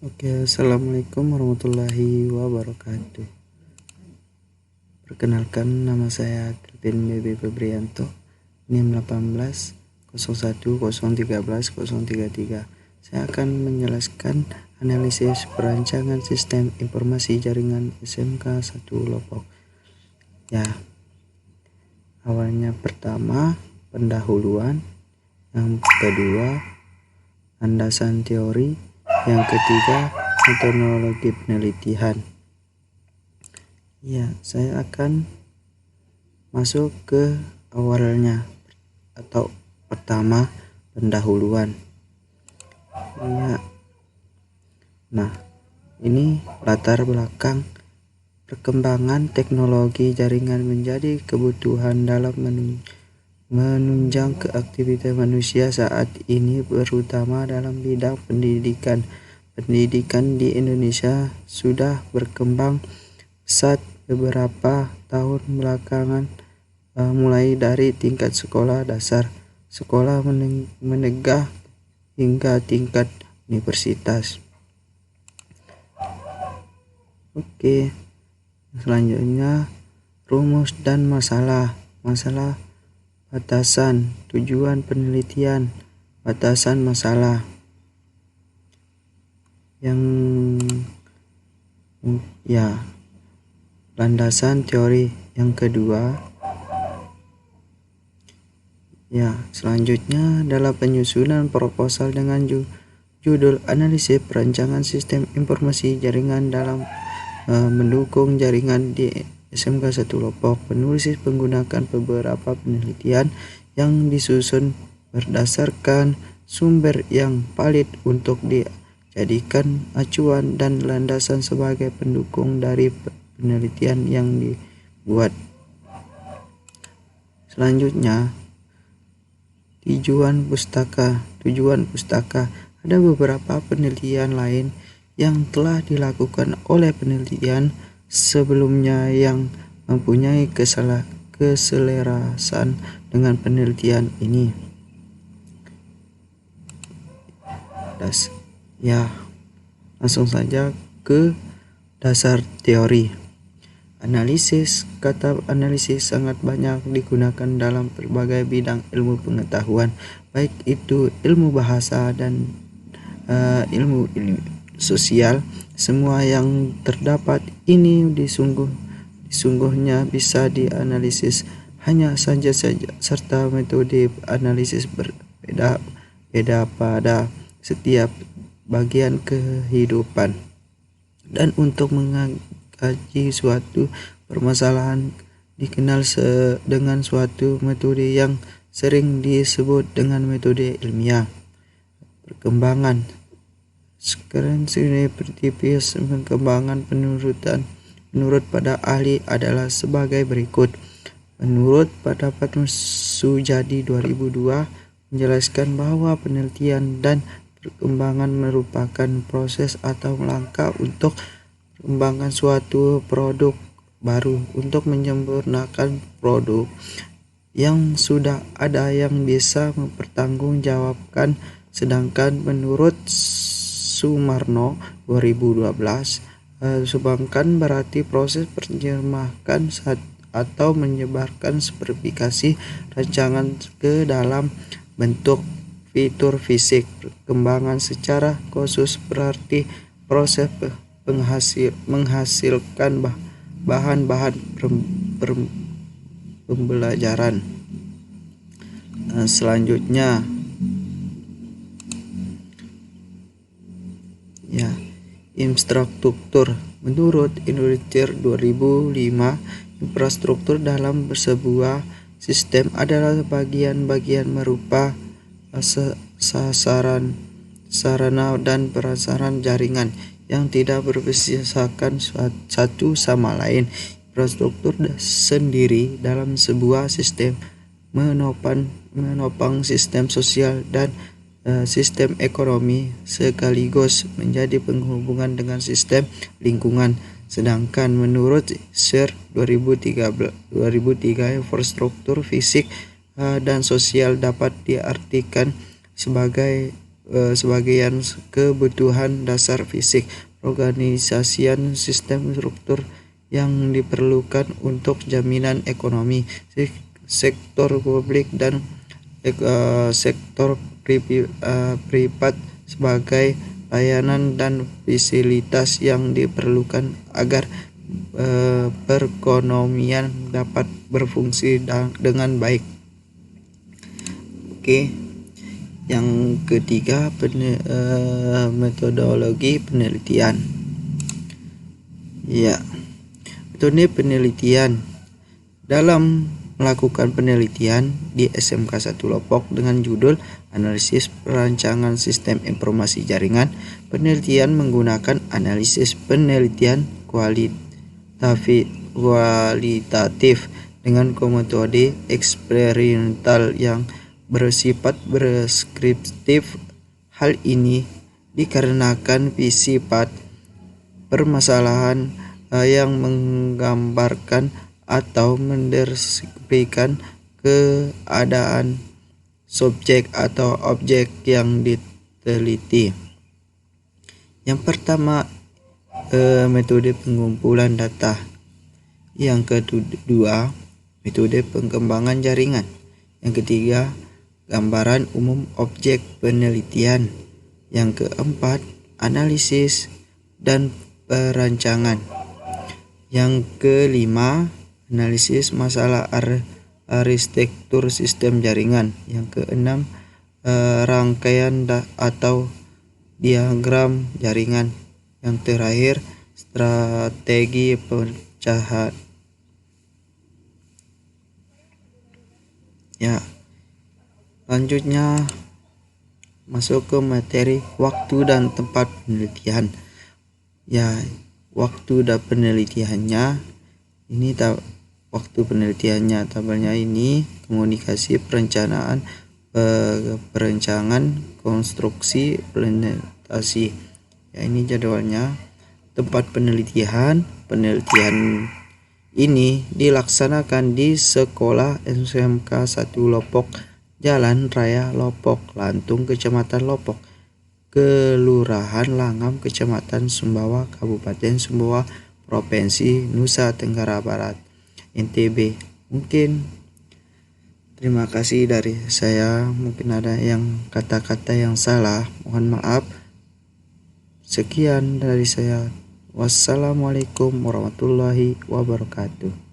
Oke, assalamualaikum warahmatullahi wabarakatuh. Perkenalkan, nama saya Kelvin BB Febrianto, NIM 18 01 013 033. Saya akan menjelaskan analisis perancangan sistem informasi jaringan SMK 1 Lombok. Ya, awalnya pertama pendahuluan, yang kedua landasan teori, yang ketiga metodologi penelitian. Ya, saya akan masuk ke awalnya atau pertama pendahuluan. Ya. Nah, ini latar belakang perkembangan teknologi jaringan menjadi kebutuhan dalam menunjang aktivitas manusia saat ini, terutama dalam bidang pendidikan. Pendidikan di Indonesia sudah berkembang pesat beberapa tahun belakangan, mulai dari tingkat sekolah dasar, sekolah menengah hingga tingkat universitas. Oke, selanjutnya rumus dan masalah batasan, tujuan penelitian, batasan masalah. Landasan teori yang kedua. Selanjutnya adalah penyusunan proposal dengan judul analisis perancangan sistem informasi jaringan dalam mendukung jaringan di SMK 1 Lombok. Penulis menggunakan beberapa penelitian yang disusun berdasarkan sumber yang valid untuk dijadikan acuan dan landasan sebagai pendukung dari penelitian yang dibuat. Selanjutnya, tujuan pustaka. Ada beberapa penelitian lain yang telah dilakukan oleh penelitian sebelumnya yang mempunyai keselarasan dengan penelitian ini. Langsung saja ke dasar teori. Analisis. Kata analisis sangat banyak digunakan dalam berbagai bidang ilmu pengetahuan, baik itu ilmu bahasa dan ilmu sosial. Semua yang terdapat ini sungguhnya bisa dianalisis, hanya saja serta metode analisis berbeda pada setiap bagian kehidupan. Dan untuk mengkaji suatu permasalahan dikenal dengan suatu metode yang sering disebut dengan metode ilmiah. Perkembangan perkembangan menurut pada ahli adalah sebagai berikut. Menurut pendapat Sujadi 2002 menjelaskan bahwa penelitian dan perkembangan merupakan proses atau langkah untuk mengembangkan suatu produk baru untuk menyempurnakan produk yang sudah ada yang bisa mempertanggungjawabkan. Sedangkan menurut Sumarno 2012, subangkan berarti proses penerjemahan atau menyebarkan spesifikasi rancangan ke dalam bentuk fitur fisik. Perkembangan secara khusus berarti proses menghasilkan bahan-bahan pembelajaran. Selanjutnya, infrastruktur. Menurut Indonesia 2005, infrastruktur dalam sebuah sistem adalah bagian-bagian merupa sarana dan prasarana jaringan yang tidak berpisahkan satu sama lain. Infrastruktur sendiri dalam sebuah sistem menopang sistem sosial dan sistem ekonomi, sekaligus menjadi penghubungan dengan sistem lingkungan. Sedangkan menurut SER 2003, infrastruktur fisik dan sosial dapat diartikan sebagai sebagian kebutuhan dasar fisik, organisasian sistem struktur yang diperlukan untuk jaminan ekonomi, sektor publik dan sektor privat sebagai layanan dan fasilitas yang diperlukan agar perekonomian dapat berfungsi dengan baik. Oke. Yang ketiga, metodologi penelitian. Ya, metode penelitian. Dalam melakukan penelitian di SMK 1 Loppok dengan judul Analisis Perancangan Sistem Informasi Jaringan, penelitian menggunakan analisis penelitian kualitatif dengan metode eksperimental yang bersifat preskriptif. Hal ini dikarenakan sifat permasalahan yang menggambarkan atau mendeskripsikan keadaan subjek atau objek yang diteliti. Yang pertama, metode pengumpulan data. Yang kedua, metode pengembangan jaringan. Yang ketiga, gambaran umum objek penelitian. Yang keempat, analisis dan perancangan. Yang kelima, analisis masalah arsitektur sistem jaringan. Yang keenam, rangkaian atau diagram jaringan. Yang terakhir, strategi pecahan. Ya, lanjutnya masuk ke materi waktu dan tempat penelitian. Ya, waktu dan penelitiannya ini waktu penelitiannya tabelnya ini komunikasi, perencanaan, perencanaan, konstruksi, implementasi. Ya, ini jadwalnya. Tempat penelitian ini dilaksanakan di Sekolah SMK 1 Loppok, Jalan Raya Loppok, Lantung, Kecamatan Loppok, Kelurahan Langam, Kecamatan Sumbawa, Kabupaten Sumbawa, Provinsi Nusa Tenggara Barat, NTB. Mungkin terima kasih dari saya. Mungkin ada yang kata-kata yang salah, mohon maaf. Sekian dari saya. Wassalamualaikum warahmatullahi wabarakatuh.